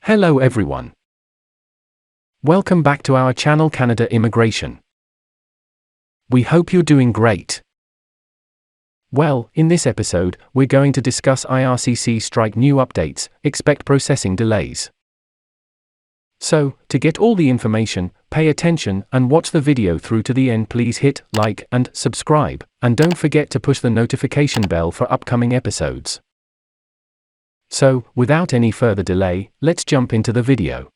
Hello everyone. Welcome back to our channel Canada Immigration. We hope you're doing great. Well, in this episode, we're going to discuss IRCC strike new updates, expect processing delays. So, to get all the information, pay attention and watch the video through to the end. Please hit like and subscribe, and don't forget to push the notification bell for upcoming episodes. So, without any further delay, let's jump into the video.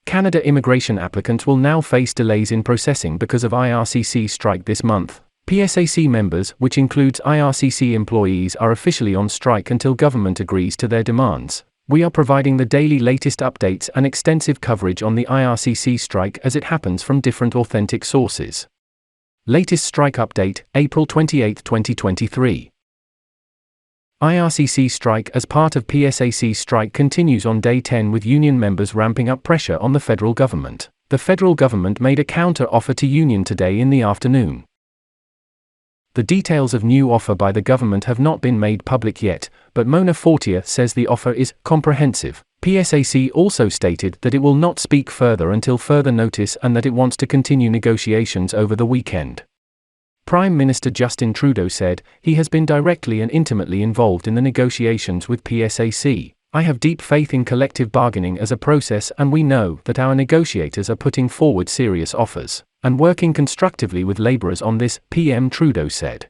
Canada immigration applicants will now face delays in processing because of IRCC strike this month. PSAC members, which includes IRCC employees, are officially on strike until government agrees to their demands. We are providing the daily latest updates and extensive coverage on the IRCC strike as it happens from different authentic sources. Latest strike update, April 28, 2023. IRCC strike as part of PSAC strike continues on day 10 with union members ramping up pressure on the federal government. The federal government made a counter offer to union today in the afternoon. The details of new offer by the government have not been made public yet, but Mona Fortier says the offer is comprehensive. PSAC also stated that it will not speak further until further notice and that it wants to continue negotiations over the weekend. Prime Minister Justin Trudeau said, "He has been directly and intimately involved in the negotiations with PSAC. I have deep faith in collective bargaining as a process, and we know that our negotiators are putting forward serious offers and working constructively with labourers on this," PM Trudeau said.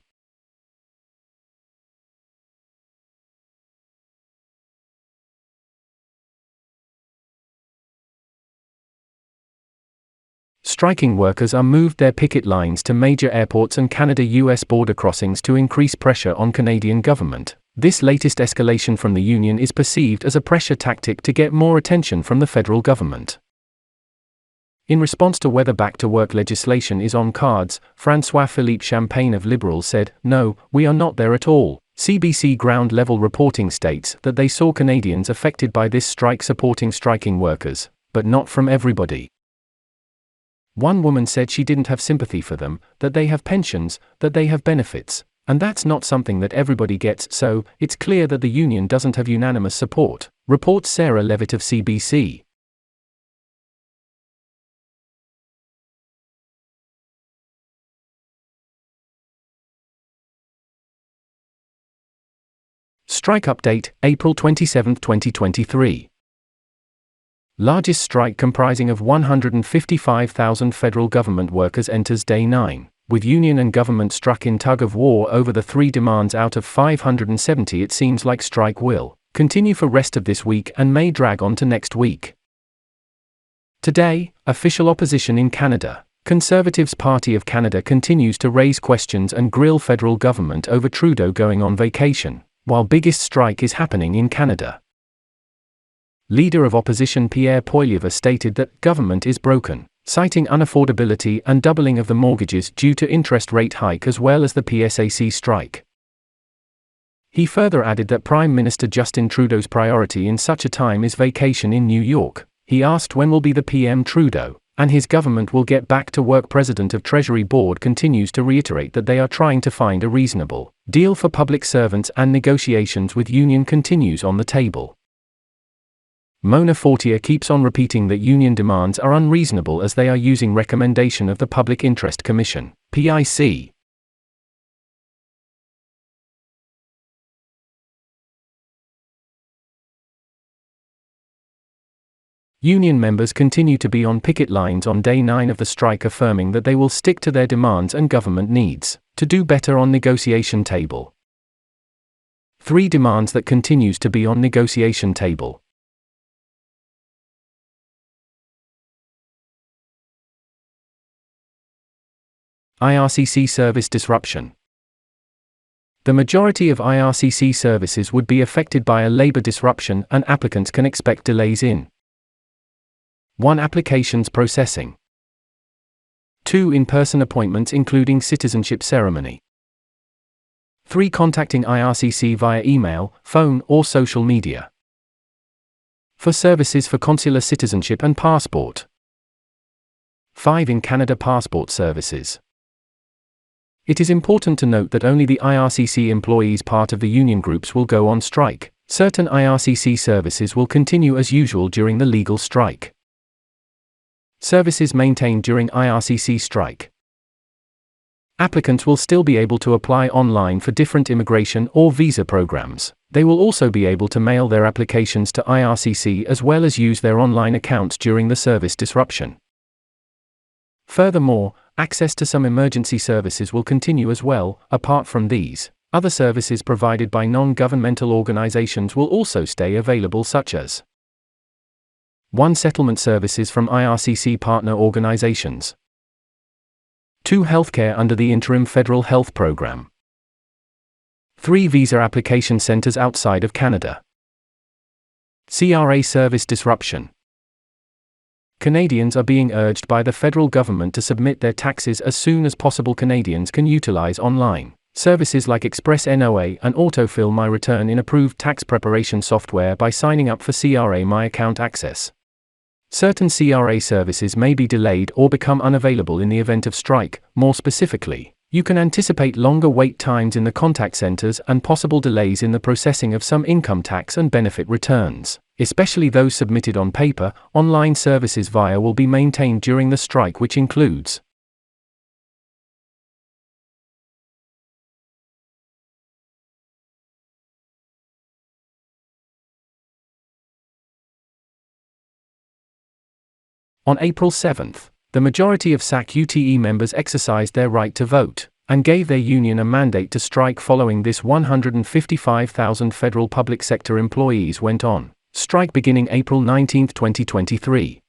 Striking workers are moved their picket lines to major airports and Canada-US border crossings to increase pressure on Canadian government. This latest escalation from the union is perceived as a pressure tactic to get more attention from the federal government. In response to whether back-to-work legislation is on cards, François-Philippe Champagne of Liberals said, "No, we are not there at all." CBC ground-level reporting states that they saw Canadians affected by this strike supporting striking workers, but not from everybody. One woman said she didn't have sympathy for them, that they have pensions, that they have benefits, and that's not something that everybody gets, so it's clear that the union doesn't have unanimous support, reports Sarah Levitt of CBC. Strike update, April 27, 2023. Largest strike comprising of 155,000 federal government workers enters day 9, with union and government struck in tug-of-war over the 3 demands out of 570. It seems like strike will continue for rest of this week and may drag on to next week. Today, official opposition in Canada. Conservatives Party of Canada continues to raise questions and grill federal government over Trudeau going on vacation, while biggest strike is happening in Canada. Leader of opposition Pierre Poilievre stated that government is broken, citing unaffordability and doubling of the mortgages due to interest rate hike as well as the PSAC strike. He further added that Prime Minister Justin Trudeau's priority in such a time is vacation in New York. He asked when will be the PM Trudeau, and his government will get back to work. President of Treasury Board continues to reiterate that they are trying to find a reasonable deal for public servants and negotiations with union continues on the table. Mona Fortier keeps on repeating that union demands are unreasonable as they are using recommendation of the Public Interest Commission, PIC. Union members continue to be on picket lines on day 9 of the strike, affirming that they will stick to their demands and government needs to do better on negotiation table. 3 demands that continues to be on negotiation table. IRCC service disruption. The majority of IRCC services would be affected by a labour disruption and applicants can expect delays in 1. Applications processing. 2. In-person appointments including citizenship ceremony. 3. Contacting IRCC via email, phone or social media. 4. Services for consular citizenship and passport. 5. In Canada passport services. It is important to note that only the IRCC employees part of the union groups will go on strike. Certain IRCC services will continue as usual during the legal strike. Services maintained during IRCC strike. Applicants will still be able to apply online for different immigration or visa programs. They will also be able to mail their applications to IRCC as well as use their online accounts during the service disruption. Furthermore, access to some emergency services will continue as well. Apart from these, other services provided by non-governmental organizations will also stay available, such as 1. Settlement services from IRCC partner organizations. 2. Healthcare under the Interim Federal Health Program. 3. Visa application centers outside of Canada. CRA service disruption. Canadians are being urged by the federal government to submit their taxes as soon as possible. Canadians can utilize online services like Express NOA and Autofill My Return in approved tax preparation software by signing up for CRA My Account access. Certain CRA services may be delayed or become unavailable in the event of strike. More specifically, you can anticipate longer wait times in the contact centers and possible delays in the processing of some income tax and benefit returns, especially those submitted on paper. Online services via will be maintained during the strike, which includes On April 7, the majority of psac UTE members exercised their right to vote, and gave their union a mandate to strike. Following this, 155,000 federal public sector employees went on strike beginning April 19, 2023.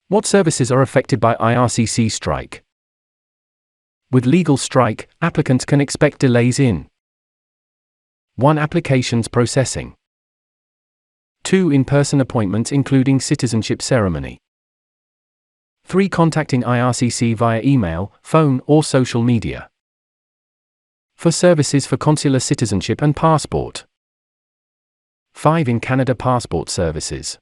What services are affected by IRCC strike? With legal strike, applicants can expect delays in 1. Applications processing. 2. In-person appointments including citizenship ceremony. 3. Contacting IRCC via email, phone, or social media. 4. Services for consular citizenship and passport. 5. In Canada passport services.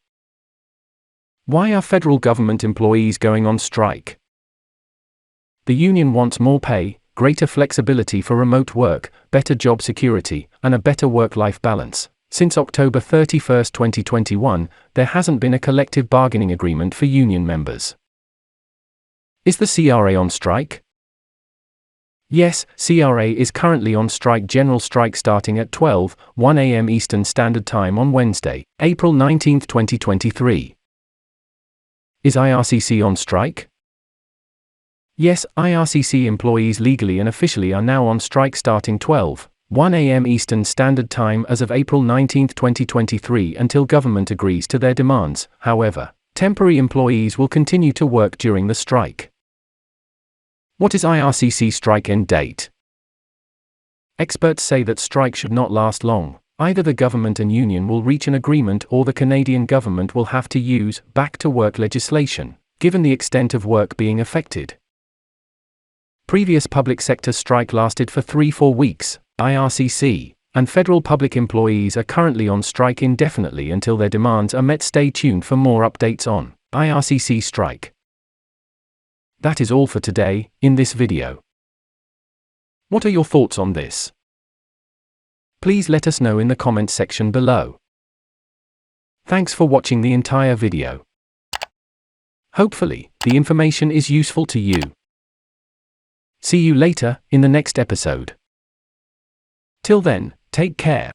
Why are federal government employees going on strike? The union wants more pay, greater flexibility for remote work, better job security, and a better work-life balance. Since October 31, 2021, there hasn't been a collective bargaining agreement for union members. Is the CRA on strike? Yes, CRA is currently on strike. General strike starting at 12:01 a.m. Eastern Standard Time on Wednesday, April 19, 2023. Is IRCC on strike? Yes, IRCC employees legally and officially are now on strike starting 12:01 a.m. Eastern Standard Time as of April 19, 2023 until government agrees to their demands. However, temporary employees will continue to work during the strike. What is IRCC strike end date? Experts say that strike should not last long. Either the government and union will reach an agreement or the Canadian government will have to use back-to-work legislation, given the extent of work being affected. Previous public sector strike lasted for 3-4 weeks. IRCC and federal public employees are currently on strike indefinitely until their demands are met. Stay tuned for more updates on IRCC strike. That is all for today in this video. What are your thoughts on this? Please let us know in the comments section below. Thanks for watching the entire video. Hopefully, the information is useful to you. See you later in the next episode. Till then, take care.